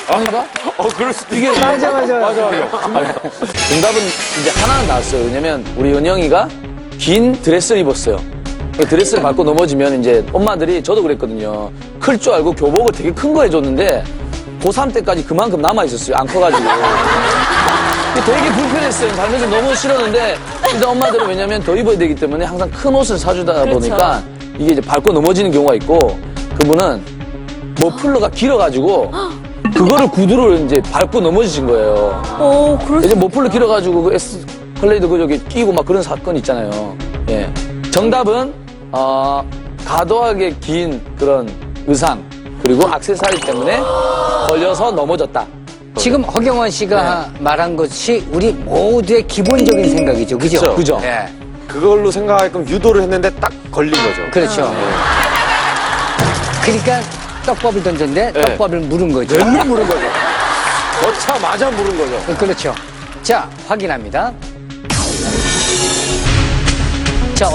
아닌가? 그럴 수도 이게 맞아. 정답은 이제 하나는 나왔어요. 왜냐면 우리 은영이가 긴 드레스를 입었어요. 그 드레스를 밟고 넘어지면 이제 엄마들이 저도 그랬거든요. 클 줄 알고 교복을 되게 큰 거 해줬는데 고3 때까지 그만큼 남아있었어요. 안 커가지고. 되게 불편했어요. 살면서 너무 싫었는데 일단 엄마들은 왜냐면 더 입어야 되기 때문에 항상 큰 옷을 사주다 보니까 이게 이제 밟고 넘어지는 경우가 있고 그분은 머플러가 길어가지고 그거를 구두로 이제 밟고 넘어지신 거예요. 이제 머플러 길어가지고 그 에스컬레이터 그 저기 끼고 막 그런 사건 있잖아요. 예. 정답은 과도하게 긴 그런 의상 그리고 액세서리 때문에 걸려서 넘어졌다. 지금 허경원 씨가 말한 것이 우리 모두의 기본적인 생각이죠. 그죠? 그죠? 예. 그걸로 생각하게끔 유도를 했는데 딱 걸린 거죠. 그렇죠. 그러니까 떡밥을 던졌는데 떡밥을 물은 거죠. 맨날 물은 거죠. 넣자마자 물은 거죠. 그렇죠. 자, 확인합니다. 자,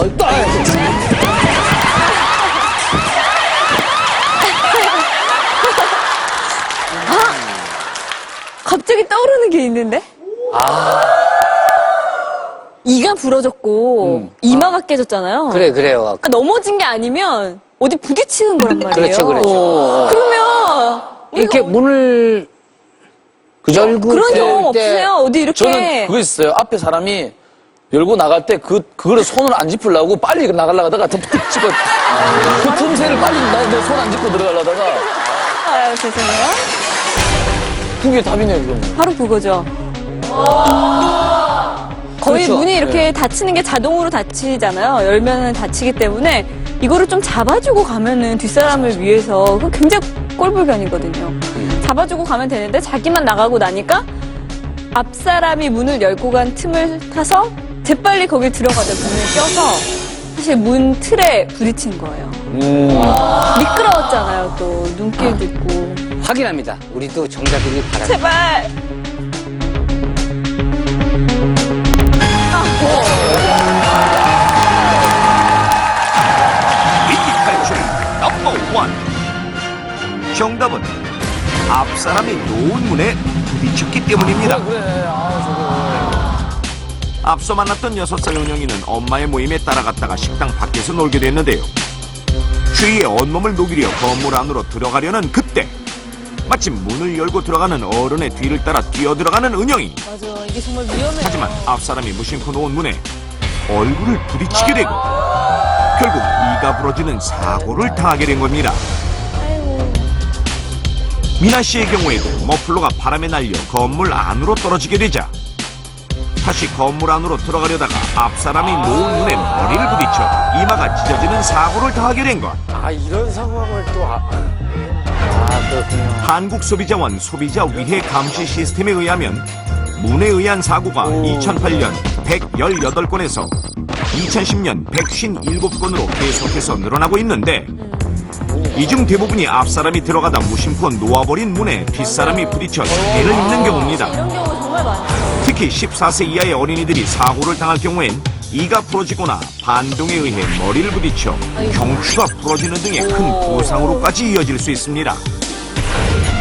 갑자기 떠오르는 게 있는데? 이가 부러졌고 이마가 깨졌잖아요. 그래요. 그러니까 넘어진 게 아니면 어디 부딪히는 거란 말이에요. 그렇죠. 그러면 이렇게 문을 열고 그런 경험 뗄 때 없으세요? 어디 이렇게 저는 그거 있어요. 앞에 사람이 열고 나갈 때 그거를 손을 안 짚으려고 빨리 나가려고 하다가 툭 짚어. 그 틈새를 빨리 내 손 안 짚고 들어가려다가 아유, 죄송해요. 그게 답이네요, 그거는. 바로 그거죠. 거의 그렇죠. 문이 이렇게 닫히는 게 자동으로 닫히잖아요. 열면은 닫히기 때문에 이거를 좀 잡아주고 가면은 뒷사람을 위해서 그거 굉장히 꼴불견이거든요. 잡아주고 가면 되는데 자기만 나가고 나니까 앞사람이 문을 열고 간 틈을 타서 재빨리 거기 들어가서 문을 껴서 사실 문 틀에 부딪힌 거예요. 미끄러웠잖아요. 또 눈길도 있고. 확인합니다. 우리도 정답이길 바랍니다. 제발. 위기 탈출 넘버 원. 정답은 앞사람이 놓은 문에 부딪혔기 때문입니다. 앞서 만났던 6살 은영이는 엄마의 모임에 따라갔다가 식당 밖에서 놀게 됐는데요. 추위에 온몸을 녹이려 건물 안으로 들어가려는 그때 마침 문을 열고 들어가는 어른의 뒤를 따라 뛰어들어가는 은영이. 맞아, 이게 정말 위험해요. 하지만 앞사람이 무심코 놓은 문에 얼굴을 부딪히게 되고 결국 이가 부러지는 사고를 당하게 된 겁니다. 미나 씨의 경우에도 머플러가 바람에 날려 건물 안으로 떨어지게 되자 다시 건물 안으로 들어가려다가 앞사람이 놓은 문에 머리를 부딪혀 이마가 찢어지는 사고를 당하게 된 것. 이런 상황을 또 그렇군요. 한국소비자원 소비자위해 감시 시스템에 의하면 문에 의한 사고가 2008년 118건에서 2010년 157건으로 계속해서 늘어나고 있는데 이 중 대부분이 앞사람이 들어가다 무심코 놓아버린 문에 뒷사람이 부딪혀 피해를 입는 경우입니다. 이런 경우 정말 많아요. 특히 14세 이하의 어린이들이 사고를 당할 경우엔 이가 부러지거나 반동에 의해 머리를 부딪혀 경추가 부러지는 등의 큰 부상으로까지 이어질 수 있습니다.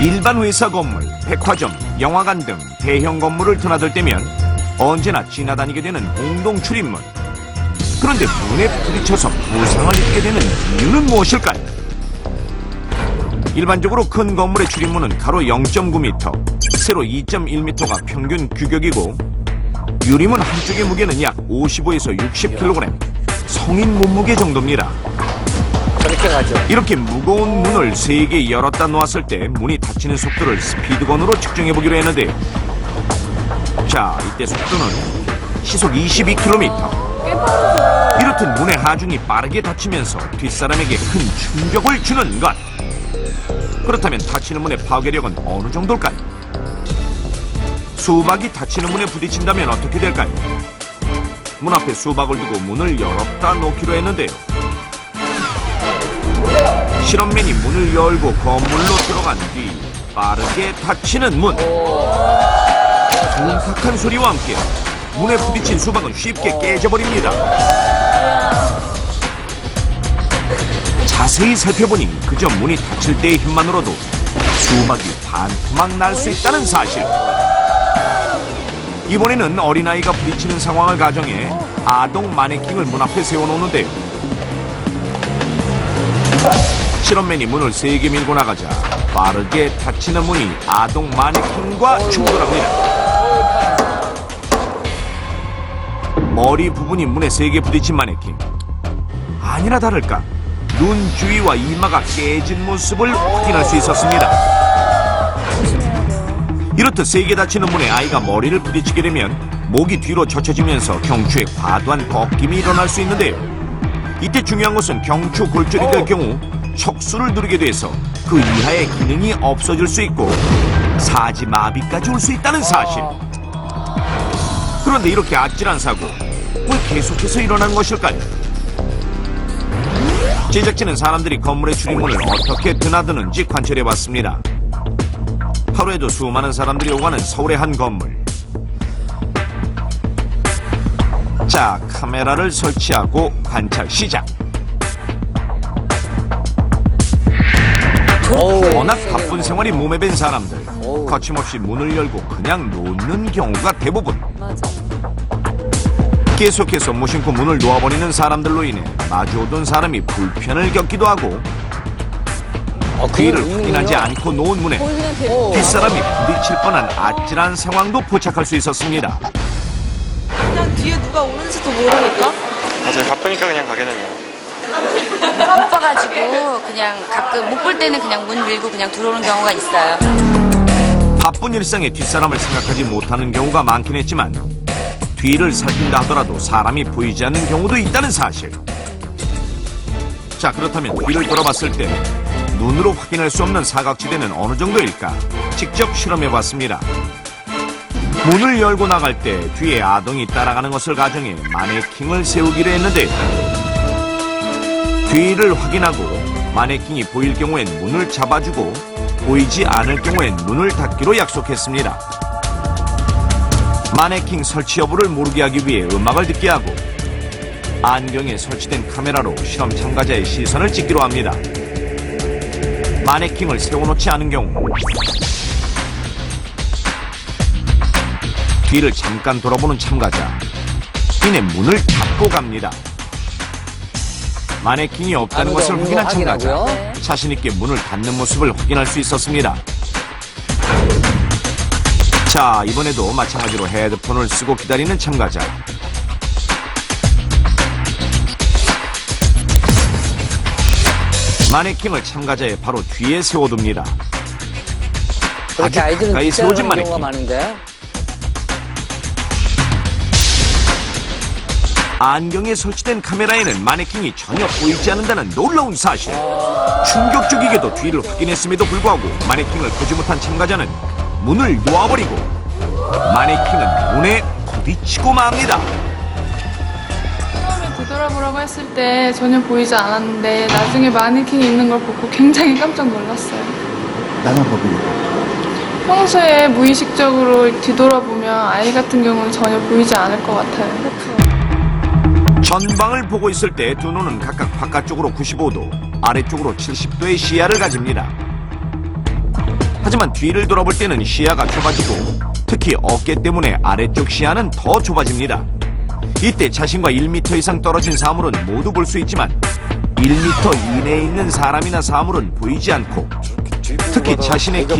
일반 회사 건물, 백화점, 영화관 등 대형 건물을 드나들 때면 언제나 지나다니게 되는 공동 출입문. 그런데 문에 부딪혀서 부상을 입게 되는 이유는 무엇일까요? 일반적으로 큰 건물의 출입문은 가로 0.9m, 세로 2.1m가 평균 규격이고 유리문 한쪽의 무게는 약 55에서 60kg, 성인 몸무게 정도입니다. 저렇게 가죠. 이렇게 무거운 문을 3개 열었다 놓았을 때 문이 닫히는 속도를 스피드건으로 측정해보기로 했는데요. 자, 이때 속도는 시속 22km. 이렇듯 문의 하중이 빠르게 닫히면서 뒷사람에게 큰 충격을 주는 것. 그렇다면 닫히는 문의 파괴력은 어느 정도일까요? 수박이 닫히는 문에 부딪힌다면 어떻게 될까요? 문 앞에 수박을 두고 문을 열었다 놓기로 했는데요. 실험맨이 문을 열고 건물로 들어간 뒤 빠르게 닫히는 문. 쿵탁한 소리와 함께 문에 부딪힌 수박은 쉽게 깨져버립니다. 자세히 살펴보니 그저 문이 닫힐 때의 힘만으로도 수박이 반토막 날 수 있다는 사실. 이번에는 어린아이가 부딪히는 상황을 가정해 아동 마네킹을 문 앞에 세워놓는데요. 실험맨이 문을 세게 밀고 나가자 빠르게 닫히는 문이 아동 마네킹과 충돌합니다. 머리 부분이 문에 세게 부딪힌 마네킹. 아니나 다를까 눈 주위와 이마가 깨진 모습을 확인할 수 있었습니다. 이렇듯 세게 닫히는 문에 아이가 머리를 부딪히게 되면 목이 뒤로 젖혀지면서 경추에 과도한 꺾임이 일어날 수 있는데요. 이때 중요한 것은 경추 골절이 될 경우 척수를 누르게 돼서 그 이하의 기능이 없어질 수 있고 사지마비까지 올 수 있다는 사실. 그런데 이렇게 아찔한 사고 왜 계속해서 일어난 것일까요? 제작진은 사람들이 건물의 출입문을 어떻게 드나드는지 관찰해봤습니다. 하루에도 수많은 사람들이 오가는 서울의 한 건물. 자, 카메라를 설치하고 관찰 시작. 워낙 바쁜 생활이 몸에 밴 사람들, 거침없이 문을 열고 그냥 놓는 경우가 대부분. 맞아. 계속해서 무심코 문을 놓아버리는 사람들로 인해 마주오던 사람이 불편을 겪기도 하고 뒤를 확인하지 않고 놓은 문에 보이기는 돼요. 뒷사람이 부딪힐 뻔한 아찔한 상황도 포착할 수 있었습니다. 그냥 뒤에 누가 오는지도 모르니까. 맞아요. 바쁘니까 그냥 가게 되네요. 바빠가지고 그냥 가끔 못 볼 때는 그냥 문 밀고 그냥 들어오는 경우가 있어요. 바쁜 일상에 뒷사람을 생각하지 못하는 경우가 많긴 했지만 뒤를 살핀다 하더라도 사람이 보이지 않는 경우도 있다는 사실. 자, 그렇다면 뒤를 돌아봤을 때 눈으로 확인할 수 없는 사각지대는 어느 정도일까? 직접 실험해봤습니다. 문을 열고 나갈 때 뒤에 아동이 따라가는 것을 가정해 마네킹을 세우기로 했는데 뒤를 확인하고 마네킹이 보일 경우엔 문을 잡아주고 보이지 않을 경우엔 문을 닫기로 약속했습니다. 마네킹 설치 여부를 모르게 하기 위해 음악을 듣게 하고 안경에 설치된 카메라로 실험 참가자의 시선을 찍기로 합니다. 마네킹을 세워놓지 않은 경우 뒤를 잠깐 돌아보는 참가자, 이내 문을 닫고 갑니다. 마네킹이 없다는 것을 확인한 참가자, 확인하고요. 자신있게 문을 닫는 모습을 확인할 수 있었습니다. 자, 이번에도 마찬가지로 헤드폰을 쓰고 기다리는 참가자. 마네킹을 참가자의 바로 뒤에 세워둡니다. 그렇게 아주 아이들은 가까이 세워진 뒷사람하는 경우가 마네킹. 많은데. 안경에 설치된 카메라에는 마네킹이 전혀 보이지 않는다는 놀라운 사실. 충격적이게도 뒤를 확인했음에도 불구하고 마네킹을 보지 못한 참가자는 문을 놓아버리고 마네킹은 문에 부딪히고 맙니다. 처음에 뒤돌아보라고 했을 때 전혀 보이지 않았는데 나중에 마네킹이 있는 걸 보고 굉장히 깜짝 놀랐어요. 나는 법이 평소에 무의식적으로 뒤돌아보면 아이 같은 경우는 전혀 보이지 않을 것 같아요. 전방을 보고 있을 때 두 눈은 각각 바깥쪽으로 95도, 아래쪽으로 70도의 시야를 가집니다. 하지만 뒤를 돌아볼 때는 시야가 좁아지고 특히 어깨 때문에 아래쪽 시야는 더 좁아집니다. 이때 자신과 1m 이상 떨어진 사물은 모두 볼 수 있지만 1m 이내에 있는 사람이나 사물은 보이지 않고 특히 자신의 키